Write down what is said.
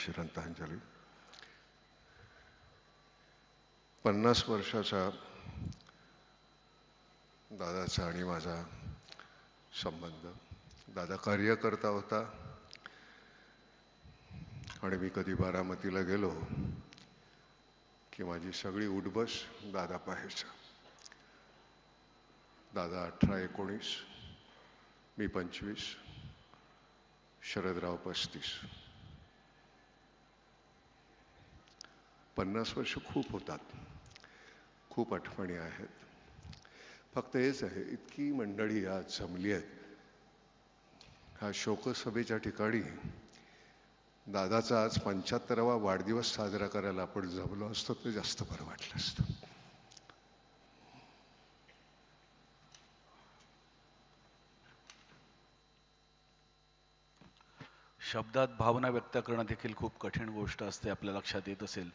श्रद्धांजली. 50 वर्षाचा दादाचा आणि माझा संबंध. दादा कार्यकर्ता होता आणि मी कधी बारामतीला गेलो की माझी सगळी उठबस दादा पाहायचा. दादा 18-19, मी 25, शरदराव 35. 50 वर्ष खूप होतात, खूप आठवणी आहेत. फक्त हेच आहे, इतकी मंडळी आज जमली आहेत. ह्या शोकसभेच्या ठिकाणी दादाचा आज 75वा वाढदिवस साजरा करायला आपण जमलो असतो ते जास्त बरं वाटलं असतं. शब्दात भावना व्यक्त करणं देखील खूप कठीण गोष्ट असते, आपल्या लक्षात येत असेल.